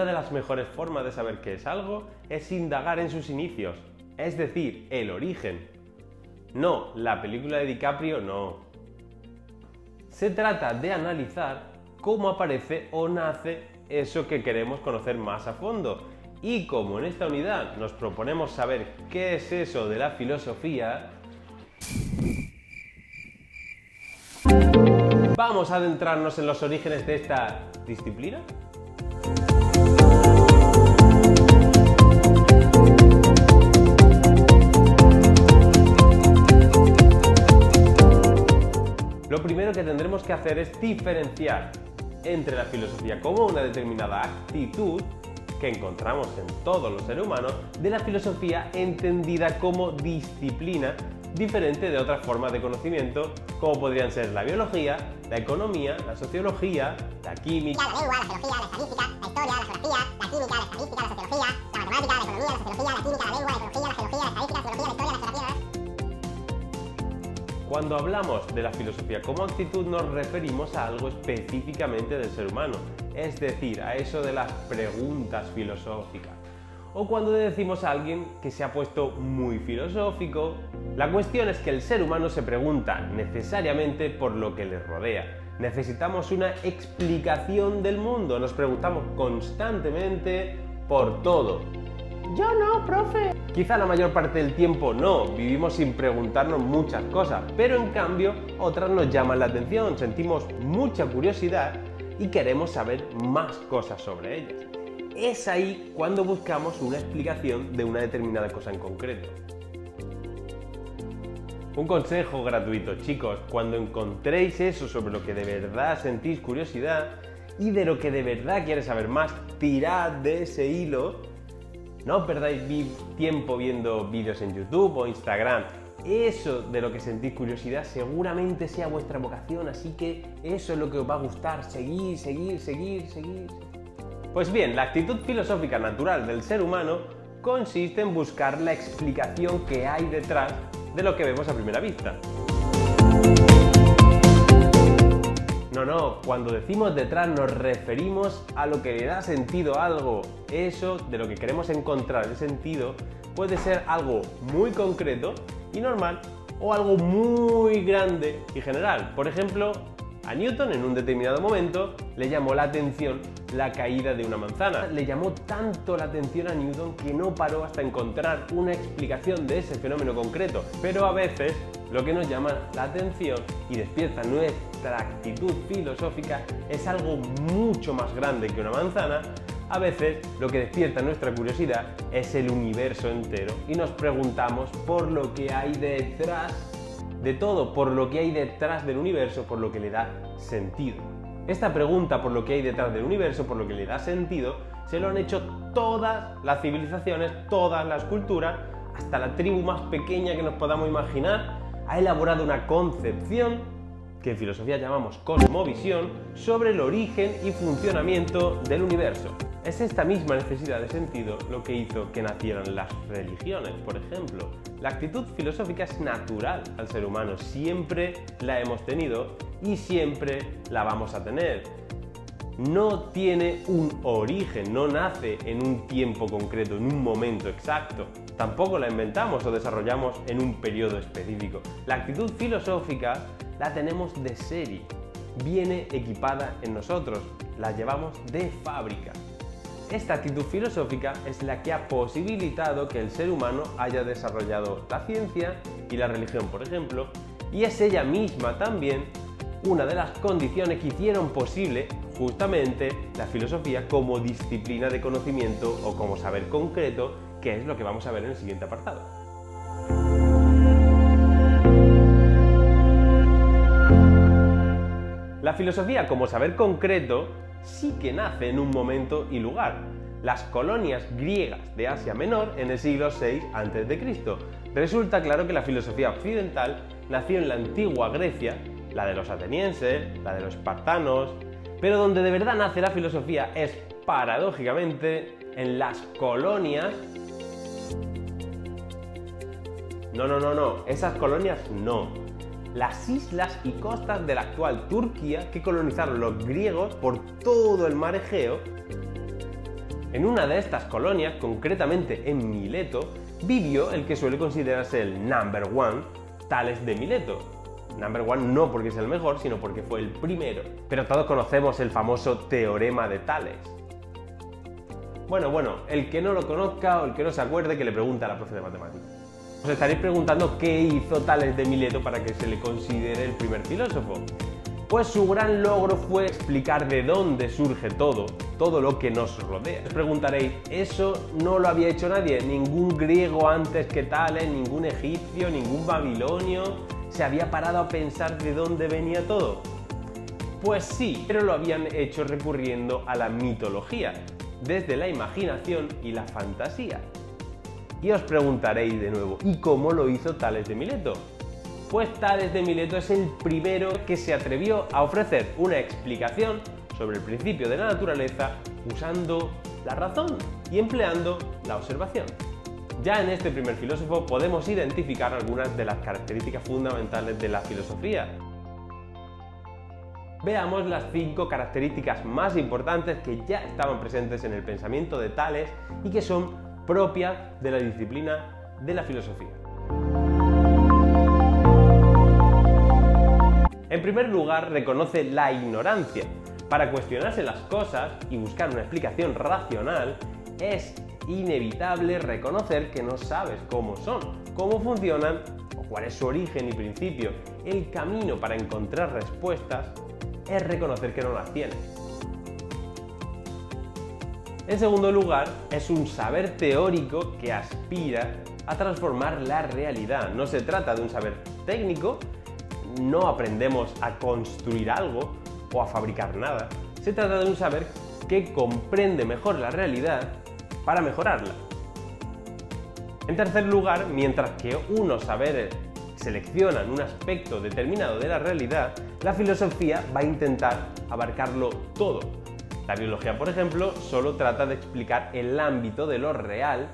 una de las mejores formas de saber qué es algo es indagar en sus inicios, es decir, el origen. No, la película de DiCaprio no. Se trata de analizar cómo aparece o nace eso que queremos conocer más a fondo. Y como en esta unidad nos proponemos saber qué es eso de la filosofía, vamos a adentrarnos en los orígenes de esta disciplina. Lo primero que tendremos que hacer es diferenciar entre la filosofía como una determinada actitud que encontramos en todos los seres humanos de la filosofía entendida como disciplina diferente de otras formas de conocimiento como podrían ser la biología, la economía, la sociología, la química, la lengua, la geología, la estadística, la historia, la geografía, la química, la estadística, la sociología, la matemática, la economía, la sociología, la química, la lengua, la ecología, la geología, la estadística, la sociología, la historia, la geografía. Cuando hablamos de la filosofía como actitud nos referimos a algo específicamente del ser humano, es decir, a eso de las preguntas filosóficas. O cuando decimos a alguien que se ha puesto muy filosófico, la cuestión es que el ser humano se pregunta necesariamente por lo que le rodea. Necesitamos una explicación del mundo, nos preguntamos constantemente por todo. Yo no, profe. Quizá la mayor parte del tiempo no, vivimos sin preguntarnos muchas cosas, pero en cambio otras nos llaman la atención, sentimos mucha curiosidad y queremos saber más cosas sobre ellas. Es ahí cuando buscamos una explicación de una determinada cosa en concreto. Un consejo gratuito, chicos, cuando encontréis eso sobre lo que de verdad sentís curiosidad y de lo que de verdad quieres saber más, tirad de ese hilo. No perdáis tiempo viendo vídeos en YouTube o Instagram. Eso de lo que sentís curiosidad seguramente sea vuestra vocación, así que eso es lo que os va a gustar, seguir. Pues bien, la actitud filosófica natural del ser humano consiste en buscar la explicación que hay detrás de lo que vemos a primera vista. No, cuando decimos detrás nos referimos a lo que le da sentido a algo. Eso de lo que queremos encontrar el sentido puede ser algo muy concreto y normal o algo muy grande y general. Por ejemplo, a Newton en un determinado momento le llamó la atención la caída de una manzana. Le llamó tanto la atención a Newton que no paró hasta encontrar una explicación de ese fenómeno concreto. Pero a veces lo que nos llama la atención y despierta nuestra actitud filosófica es algo mucho más grande que una manzana. A veces lo que despierta nuestra curiosidad es el universo entero y nos preguntamos por lo que hay detrás de todo, por lo que hay detrás del universo, por lo que le da sentido. Esta pregunta por lo que hay detrás del universo, por lo que le da sentido, se lo han hecho todas las civilizaciones, todas las culturas, hasta la tribu más pequeña que nos podamos imaginar, ha elaborado una concepción que en filosofía llamamos cosmovisión sobre el origen y funcionamiento del universo. Es esta misma necesidad de sentido lo que hizo que nacieran las religiones, por ejemplo. La actitud filosófica es natural al ser humano, siempre la hemos tenido y siempre la vamos a tener. No tiene un origen, no nace en un tiempo concreto, en un momento exacto. Tampoco la inventamos o desarrollamos en un periodo específico. La actitud filosófica la tenemos de serie, viene equipada en nosotros, la llevamos de fábrica. Esta actitud filosófica es la que ha posibilitado que el ser humano haya desarrollado la ciencia y la religión, por ejemplo, y es ella misma también una de las condiciones que hicieron posible justamente la filosofía como disciplina de conocimiento o como saber concreto, que es lo que vamos a ver en el siguiente apartado. La filosofía como saber concreto sí que nace en un momento y lugar. Las colonias griegas de Asia Menor en el siglo VI a.C. Resulta claro que la filosofía occidental nació en la antigua Grecia, la de los atenienses, la de los espartanos, pero donde de verdad nace la filosofía es, paradójicamente, en las colonias. No, esas colonias no. Las islas y costas de la actual Turquía que colonizaron los griegos por todo el mar Egeo En una de estas colonias, concretamente en Mileto, vivió el que suele considerarse el number one, Tales de Mileto. Number one no porque es el mejor, sino porque fue el primero. Pero todos conocemos el famoso teorema de Tales. Bueno, el que no lo conozca o el que no se acuerde, que le pregunte a la profe de matemáticas. Os estaréis preguntando qué hizo Tales de Mileto para que se le considere el primer filósofo. Pues su gran logro fue explicar de dónde surge todo lo que nos rodea. Os preguntaréis, ¿eso no lo había hecho nadie? ¿Ningún griego antes que Tales, ningún egipcio, ningún babilonio se había parado a pensar de dónde venía todo? Pues sí, pero lo habían hecho recurriendo a la mitología, desde la imaginación y la fantasía. Y os preguntaréis de nuevo, ¿y cómo lo hizo Tales de Mileto? Pues Tales de Mileto es el primero que se atrevió a ofrecer una explicación sobre el principio de la naturaleza usando la razón y empleando la observación. Ya en este primer filósofo podemos identificar algunas de las características fundamentales de la filosofía. Veamos las 5 características más importantes que ya estaban presentes en el pensamiento de Tales y que son propias de la disciplina de la filosofía. En primer lugar, reconoce la ignorancia. Para cuestionarse las cosas y buscar una explicación racional, es inevitable reconocer que no sabes cómo son, cómo funcionan o cuál es su origen y principio. El camino para encontrar respuestas es reconocer que no las tienes. En segundo lugar, es un saber teórico que aspira a transformar la realidad. No se trata de un saber técnico, no aprendemos a construir algo o a fabricar nada. Se trata de un saber que comprende mejor la realidad para mejorarla. En tercer lugar, mientras que unos saberes seleccionan un aspecto determinado de la realidad, la filosofía va a intentar abarcarlo todo. La biología, por ejemplo, solo trata de explicar el ámbito de lo real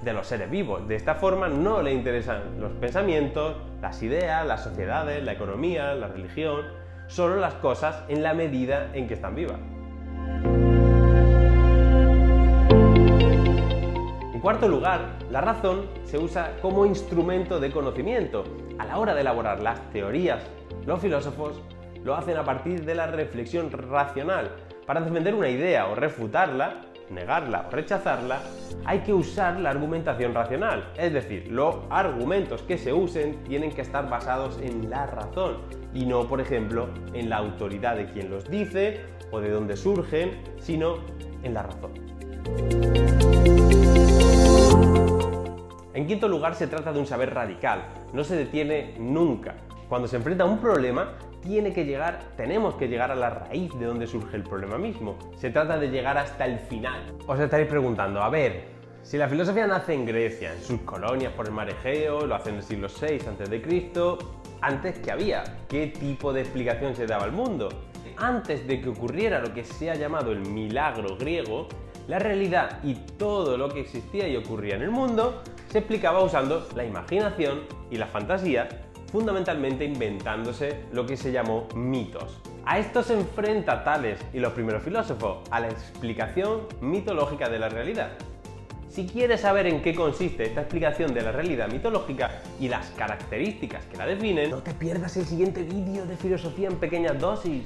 de los seres vivos. De esta forma no le interesan los pensamientos, las ideas, las sociedades, la economía, la religión, solo las cosas en la medida en que están vivas. En cuarto lugar, la razón se usa como instrumento de conocimiento. A la hora de elaborar las teorías, los filósofos lo hacen a partir de la reflexión racional. Para defender una idea o refutarla, negarla o rechazarla, hay que usar la argumentación racional. Es decir, los argumentos que se usen tienen que estar basados en la razón y no, por ejemplo, en la autoridad de quien los dice o de dónde surgen, sino en la razón. En quinto lugar, se trata de un saber radical. No se detiene nunca. Cuando se enfrenta a un problema, tenemos que llegar a la raíz de donde surge el problema mismo. Se trata de llegar hasta el final. Os estaréis preguntando, a ver, si la filosofía nace en Grecia, en sus colonias por el mar Egeo, lo hace en el siglo VI a.C., ¿antes qué había? ¿Qué tipo de explicación se daba al mundo? Antes de que ocurriera lo que se ha llamado el milagro griego, la realidad y todo lo que existía y ocurría en el mundo se explicaba usando la imaginación y la fantasía, fundamentalmente inventándose lo que se llamó mitos. A esto se enfrenta Tales y los primeros filósofos, a la explicación mitológica de la realidad. Si quieres saber en qué consiste esta explicación de la realidad mitológica y las características que la definen, no te pierdas el siguiente vídeo de filosofía en pequeñas dosis.